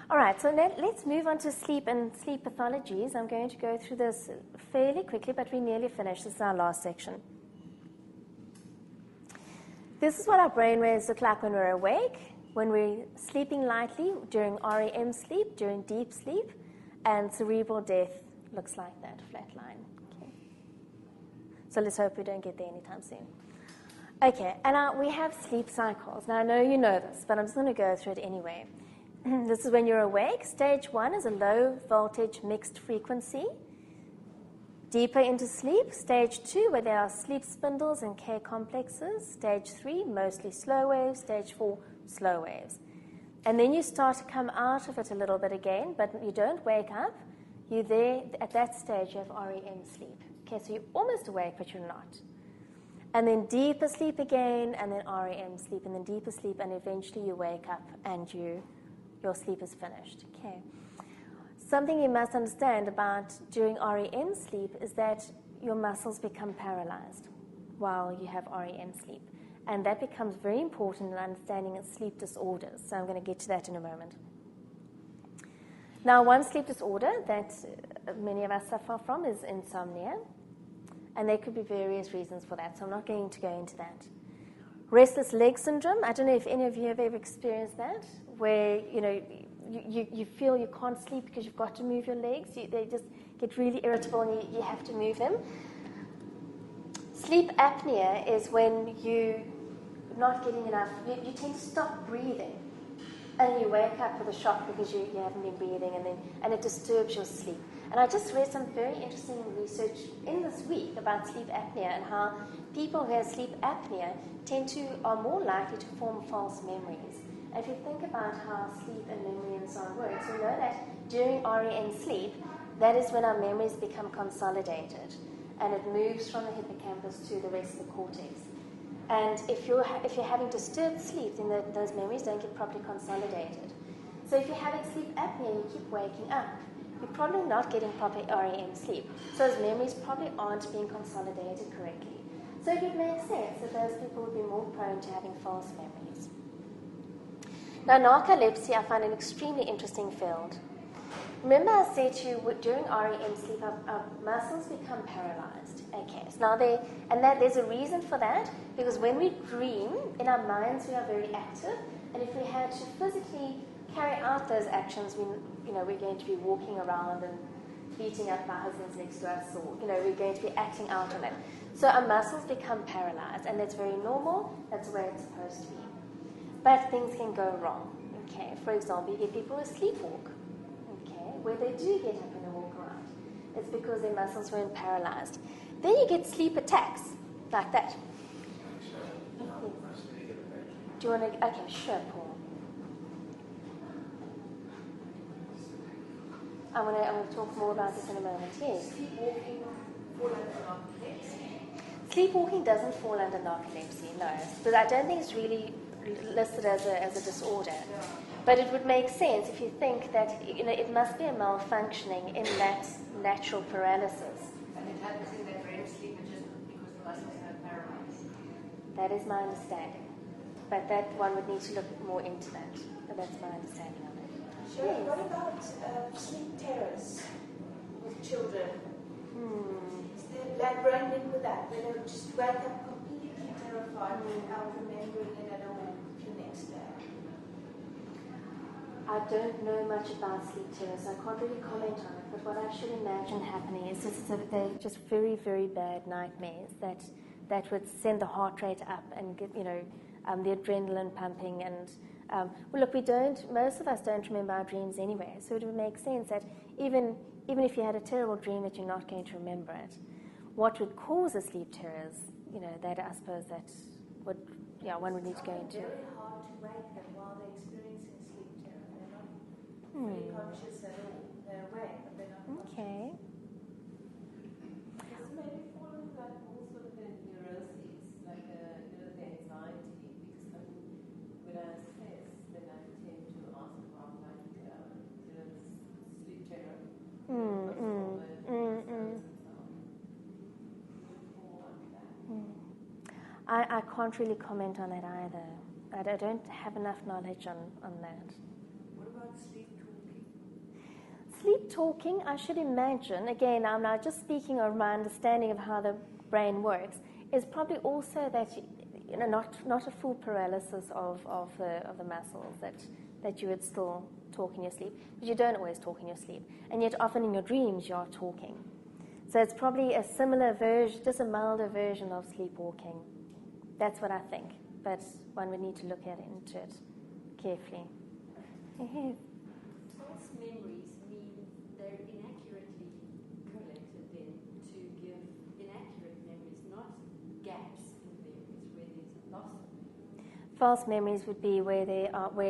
All right, so let's move on to sleep and sleep pathologies. I'm going to go through this fairly quickly, but we're nearly finished. This is our last section. This is what our brain waves look like when we're awake, when we're sleeping lightly, during REM sleep, during deep sleep, and cerebral death looks like that, flat line. Okay. So let's hope we don't get there anytime soon. Okay, and we have sleep cycles. Now, I know you know this, but I'm just going to go through it anyway. This is when you're awake. Stage 1 is a low voltage mixed frequency. Deeper into sleep. Stage 2, where there are sleep spindles and K complexes. Stage 3, mostly slow waves. Stage 4, slow waves. And then you start to come out of it a little bit again, but you don't wake up. You're there, at that stage, you have REM sleep. Okay, so you're almost awake, but you're not. And then deeper sleep again, and then REM sleep, and then deeper sleep, and eventually you wake up and your sleep is finished. Okay. Something you must understand about during REM sleep is that your muscles become paralyzed while you have REM sleep. And that becomes very important in understanding sleep disorders. So I'm going to get to that in a moment. Now, one sleep disorder that many of us suffer from is insomnia. And there could be various reasons for that, so I'm not going to go into that. Restless leg syndrome, I don't know if any of you have ever experienced that, where you feel you can't sleep because you've got to move your legs. They just get really irritable and you have to move them. Sleep apnea is when you're not getting enough, you tend to stop breathing. And you wake up with a shock because you haven't been breathing, and it disturbs your sleep. And I just read some very interesting research in this week about sleep apnea and how people who have sleep apnea are more likely to form false memories. And if you think about how sleep and memory and so on works, you know that during REM sleep, that is when our memories become consolidated, and it moves from the hippocampus to the rest of the cortex. And if you're having disturbed sleep, then those memories don't get properly consolidated. So if you're having sleep apnea and you keep waking up, you're probably not getting proper REM sleep. So those memories probably aren't being consolidated correctly. So it would make sense that those people would be more prone to having false memories. Now, narcolepsy, I find an extremely interesting field. Remember I said to you, during REM sleep, our muscles become paralyzed. Okay, so now there's a reason for that, because when we dream, in our minds we are very active, and if we had to physically carry out those actions, we're going to be walking around and beating up my husband's next to us, or we're going to be acting out on it. So our muscles become paralyzed, and that's very normal. That's the way it's supposed to be. But things can go wrong. Okay, for example, you get people who sleepwalk. Where they do get up and walk around. It's because their muscles weren't paralyzed. Then you get sleep attacks, like that. Do you want to? Okay, sure, Paul. I want to talk more about this in a moment. Yes. Sleepwalking fall under narcolepsy? Sleepwalking doesn't fall under narcolepsy, no. But I don't think it's really listed as a disorder. Yeah. But it would make sense if you think that it must be a malfunctioning in that natural paralysis. And it happens in that REM sleep just because the muscles are paralyzed. That is my understanding. But that one would need to look more into that. But that's my understanding of it. Sure. What about sleep terrors with children? Is there that brain link with that, where they'll just wake up completely terrified without remembering it at all the next day. I don't know much about sleep terror, so I can't really comment on it. But what I should imagine happening is they're just very, very bad nightmares that would send the heart rate up and get, the adrenaline pumping. And well, look, most of us don't remember our dreams anyway, so it would make sense that even if you had a terrible dream that you're not going to remember it, what would cause a sleep terror is, that I suppose that would, one would need to go into. It's very hard to wake them while they're experiencing sleep terror. They're not fully conscious at all. They're awake, but they're not conscious. Okay. Does maybe fall into that also the neuroses, like the anxiety? Because when I assess, then I tend to ask about sleep terror. I can't really comment on that either. I don't have enough knowledge on that. What about sleep talking? Sleep talking, I should imagine, again, I'm now just speaking of my understanding of how the brain works, is probably also that, not a full paralysis of the muscles, that you would still talk in your sleep, because you don't always talk in your sleep, and yet often in your dreams you are talking. So it's probably a similar version, just a milder version of sleepwalking. That's what I think, but one would need to look into it carefully. False memories mean they're inaccurately collected then to give inaccurate memories, not gaps in memories where there's loss of memory. False memories would be where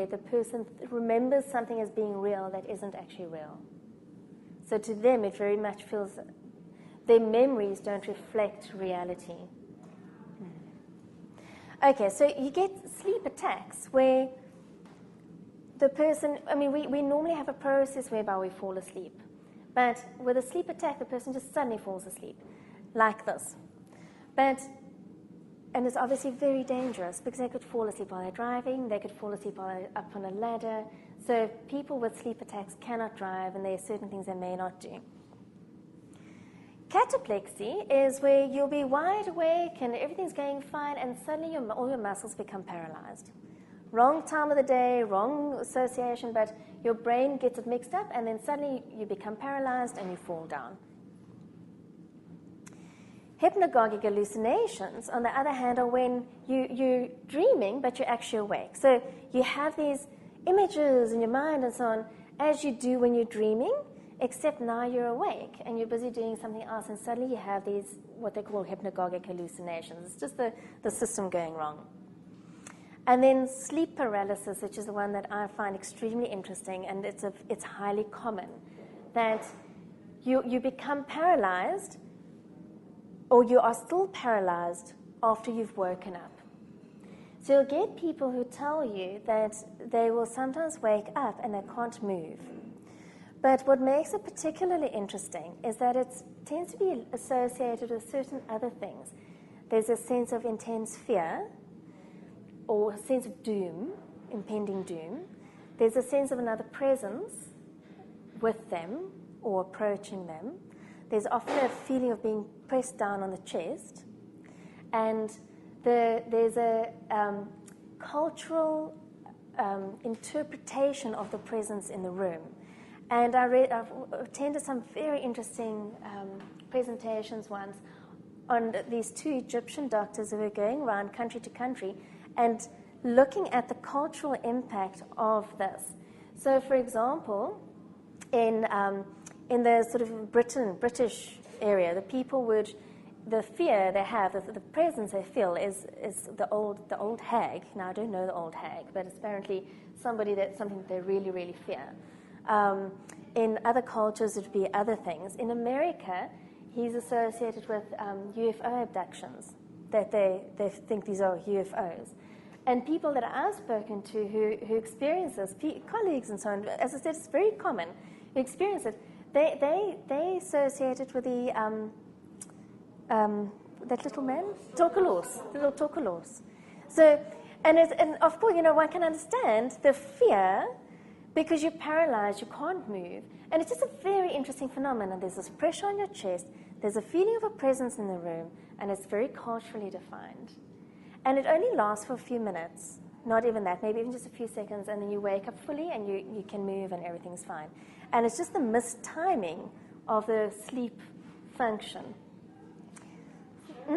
the person remembers something as being real that isn't actually real. So to them, it very much feels their memories don't reflect reality. Okay, so you get sleep attacks where the person, we normally have a process whereby we fall asleep. But with a sleep attack, the person just suddenly falls asleep, like this. And it's obviously very dangerous because they could fall asleep while they're driving, they could fall asleep while they're up on a ladder. So people with sleep attacks cannot drive, and there are certain things they may not do. Cataplexy is where you'll be wide awake and everything's going fine, and suddenly all your muscles become paralyzed. Wrong time of the day, wrong association, but your brain gets it mixed up, and then suddenly you become paralyzed and you fall down. Hypnagogic hallucinations, on the other hand, are when you're dreaming, but you're actually awake. So you have these images in your mind and so on, as you do when you're dreaming, except now you're awake and you're busy doing something else, and suddenly you have these, what they call hypnagogic hallucinations. It's just the system going wrong. And then sleep paralysis, which is the one that I find extremely interesting, and it's highly common, that you become paralyzed, or you are still paralyzed after you've woken up. So you'll get people who tell you that they will sometimes wake up and they can't move. But what makes it particularly interesting is that it tends to be associated with certain other things. There's a sense of intense fear, or a sense of doom, impending doom. There's a sense of another presence with them or approaching them. There's often a feeling of being pressed down on the chest. And there's a cultural interpretation of the presence in the room. And I've attended some very interesting presentations once on these two Egyptian doctors who were going around country to country and looking at the cultural impact of this. So, for example, in the sort of British area, the people the fear they have, the presence they feel is the old hag. Now, I don't know the old hag, but it's apparently something that they really, really fear. In other cultures, it would be other things. In America, he's associated with UFO abductions, that they think these are UFOs. And people that I've spoken to who experience this, colleagues and so on, as I said, it's very common, who experience it, they associate it with the that little man, Tokalos, the little Tokalos. So, and of course, one can understand the fear, because you're paralyzed, you can't move. And it's just a very interesting phenomenon. There's this pressure on your chest, there's a feeling of a presence in the room, and it's very culturally defined. And it only lasts for a few minutes, not even that, maybe even just a few seconds, and then you wake up fully and you can move and everything's fine. And it's just the mistiming of the sleep function. Some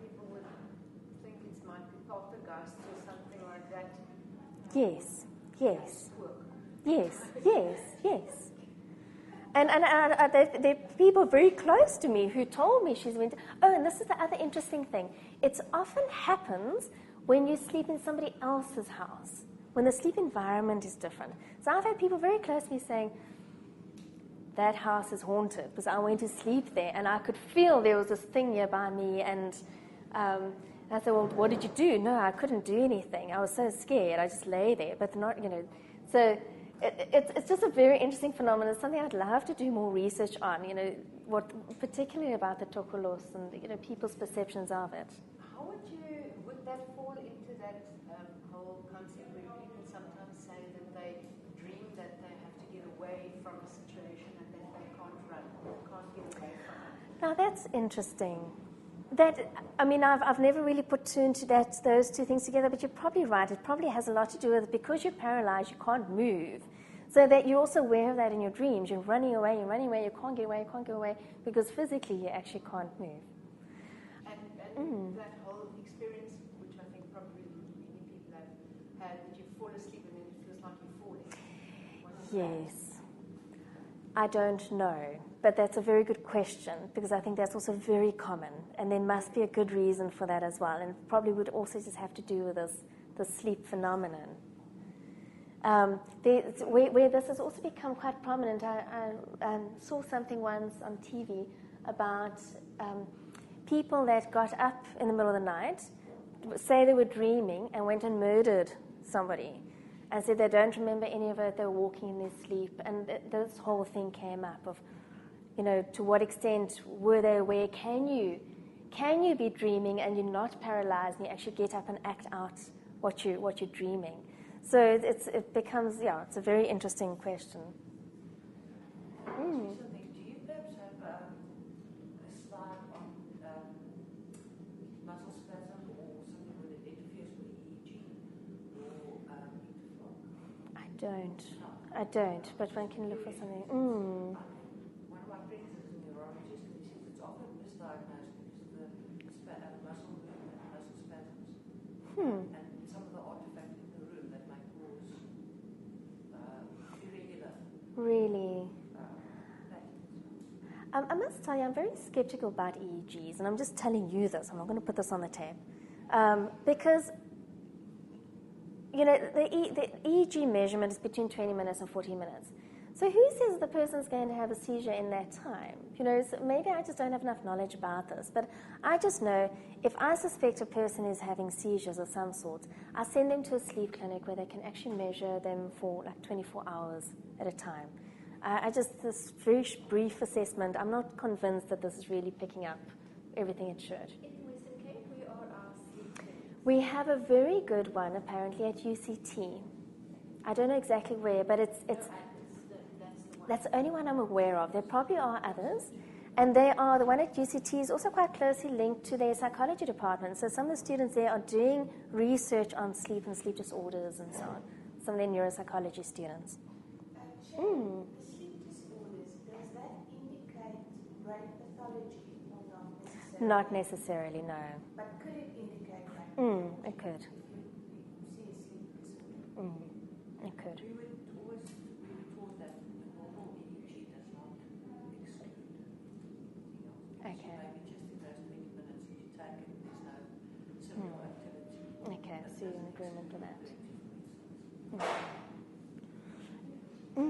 people would think it might be poltergeist or something like that. Yes, yes, Work. yes, yes, yes. And there are people very close to me who told me she's went. Oh, and this is the other interesting thing. It often happens when you sleep in somebody else's house, when the sleep environment is different. So I've had people very close to me saying, that house is haunted because I went to sleep there and I could feel there was this thing nearby me. And I said, well, what did you do? No, I couldn't do anything. I was so scared. I just lay there. But not, so it's just a very interesting phenomenon. It's something I'd love to do more research on, what particularly about the tokolos and, people's perceptions of it. How would that fall into that whole concept where people sometimes say that they dream that they have to get away from a situation and that they can't run, can't get away from it? Now that's interesting. I've never really put those two things together, but you're probably right. It probably has a lot to do with because you're paralyzed, you can't move. So that you're also aware of that in your dreams. You're running away, you can't get away, because physically you actually can't move. And that whole experience, which I think probably many people have had, that you fall asleep and then it feels like you're falling. Yes. I don't know, but that's a very good question because I think that's also very common, and there must be a good reason for that as well, and probably would also just have to do with the sleep phenomenon. Where this has also become quite prominent, I saw something once on TV about people that got up in the middle of the night, say they were dreaming, and went and murdered somebody. And said they don't remember any of it, they were walking in their sleep. And this whole thing came up of, to what extent were they aware? Can you be dreaming and you're not paralyzed and you actually get up and act out what you're dreaming? So it becomes, it's a very interesting question. Do you perhaps have a slide on muscle spasm or something that interferes with EEG or interflow? I don't, but one can look for something. One of my friends is a neurologist, and he says it's often misdiagnosed because of the muscle movement, muscle spasms, and some of the artifacts in the room that might cause irregular. Really? I must tell you, I'm very skeptical about EEGs, and I'm just telling you this. I'm not going to put this on the tape. Because, the EEG measurement is between 20 minutes and 40 minutes. So who says the person's going to have a seizure in that time? So maybe I just don't have enough knowledge about this. But I just know if I suspect a person is having seizures of some sort, I send them to a sleep clinic where they can actually measure them for like 24 hours at a time. This very brief assessment, I'm not convinced that this is really picking up everything it should. In Western Cape, we are our sleep clinic. We have a very good one apparently at UCT. I don't know exactly where, but that's the only one I'm aware of. There probably are others, and the one at UCT is also quite closely linked to their psychology department. So some of the students there are doing research on sleep and sleep disorders and so on. Some of their neuropsychology students. Sharon, the sleep disorders, does that indicate brain pathology or not necessarily? Not necessarily, no. But could it indicate brain pathology? It could. If you see a sleep disorder? It could. We were taught that a normal EEG does not exclude anything else. Okay. Maybe just in those 20 minutes you take it, there's no similar activity. Okay, so you're in agreement with that. I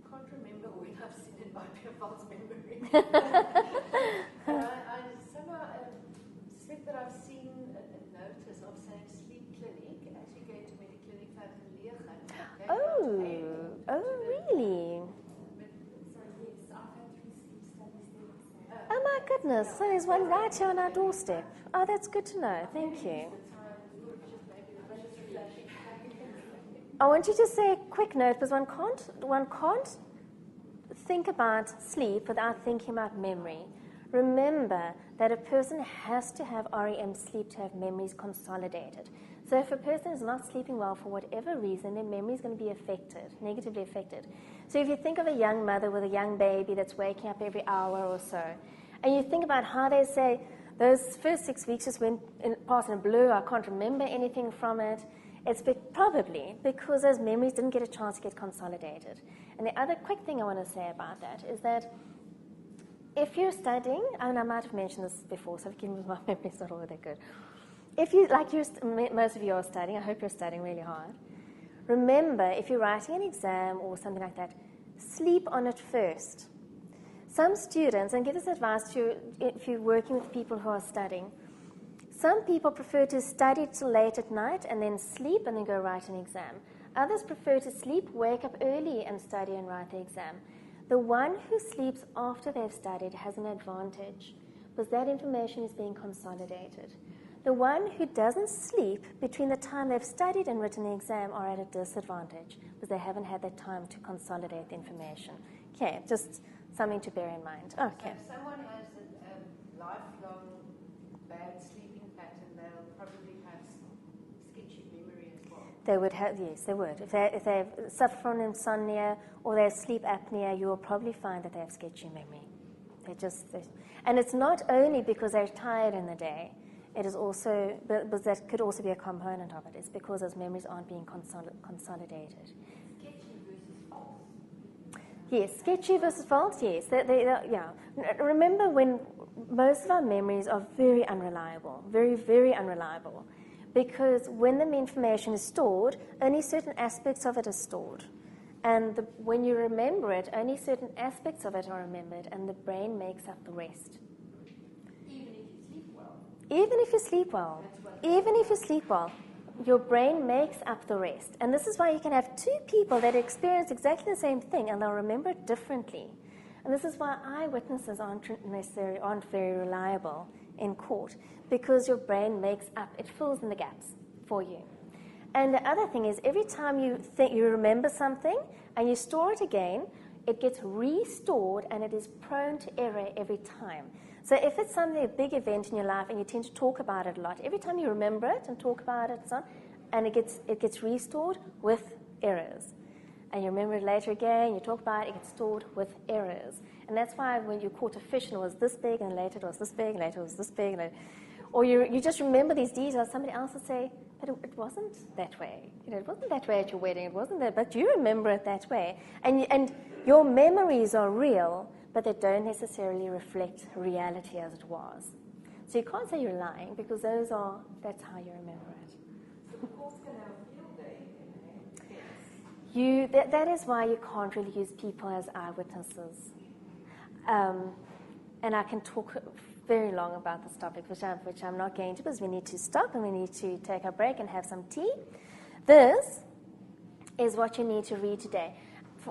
can't remember when I've seen it, might be a false memory. I somehow said that I've seen a notice of saying sleep clinic as you go to Mediclinic van Really? So yes, I've had 3 sleep studies there. Oh my goodness, so there's one right here on our doorstep. Oh, that's good to know, thank you. the time, we were just maybe I want you to say a quick note, because one can't think about sleep without thinking about memory. Remember that a person has to have REM sleep to have memories consolidated. So if a person is not sleeping well for whatever reason, their memory is going to be affected, negatively affected. So if you think of a young mother with a young baby that's waking up every hour or so, and you think about how they say, those first 6 weeks just went past in a blur, I can't remember anything from it, it's probably because those memories didn't get a chance to get consolidated. And the other quick thing I want to say about that is that if you're studying, and I might have mentioned this before, so forgive me if my memory's not all that good. If you, most of you are studying, I hope you're studying really hard. Remember, if you're writing an exam or something like that, sleep on it first. Some students, and give this advice to if you're working with people who are studying, some people prefer to study till late at night and then sleep and then go write an exam. Others prefer to sleep, wake up early and study and write the exam. The one who sleeps after they've studied has an advantage because that information is being consolidated. The one who doesn't sleep between the time they've studied and written the exam are at a disadvantage because they haven't had that time to consolidate the information. Okay, just something to bear in mind. Okay. So if someone has a lifelong bad sleeping pattern, they'll probably have sketchy memory as well. They would have, yes, they would. If they suffer from insomnia or they have sleep apnea, you will probably find that they have sketchy memory. And it's not only because they're tired in the day. It is also, but that could also be a component of it. It's because those memories aren't being consolidated. Sketchy versus false. Yes, sketchy versus false, yes. Yeah. Remember when most of our memories are very unreliable, very, very unreliable. Because when the information is stored, only certain aspects of it are stored. And when you remember it, only certain aspects of it are remembered, and the brain makes up the rest. Even if you sleep well, your brain makes up the rest. And this is why you can have two people that experience exactly the same thing and they'll remember it differently. And this is why eyewitnesses aren't very reliable in court, because your brain makes up, it fills in the gaps for you. And the other thing is, every time you remember something and you store it again, it gets restored and it is prone to error every time. So if it's something, a big event in your life, and you tend to talk about it a lot, every time you remember it and talk about it, and it gets restored with errors. And you remember it later again, you talk about it, it gets stored with errors. And that's why when you caught a fish and it was this big, and later it was this big, and later it was this big, or you just remember these details, somebody else will say, but it wasn't that way. It wasn't that way at your wedding, it wasn't that, but you remember it that way. And your memories are real, but they don't necessarily reflect reality as it was. So you can't say you're lying, because that's how you remember it. So the court's going to have a field day. That is why you can't really use people as eyewitnesses. And I can talk very long about this topic, which I'm not going to, because we need to stop and we need to take a break and have some tea. This is what you need to read today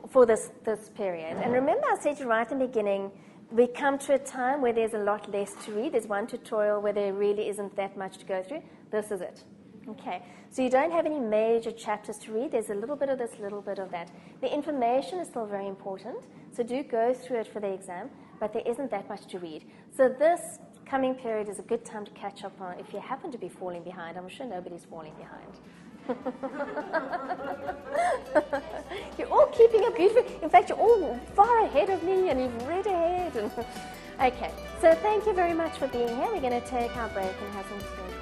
for this period. And remember I said right in the beginning, we come to a time where there's a lot less to read. There's one tutorial where there really isn't that much to go through. This is it. Okay, so you don't have any major chapters to read. There's a little bit of this, a little bit of that. The information is still very important, so do go through it for the exam, but there isn't that much to read. So this coming period is a good time to catch up on if you happen to be falling behind. I'm sure nobody's falling behind. You're all keeping up beautifully. In fact, you're all far ahead of me and you've read ahead. Okay, so thank you very much for being here. We're going to take our break and have some tea.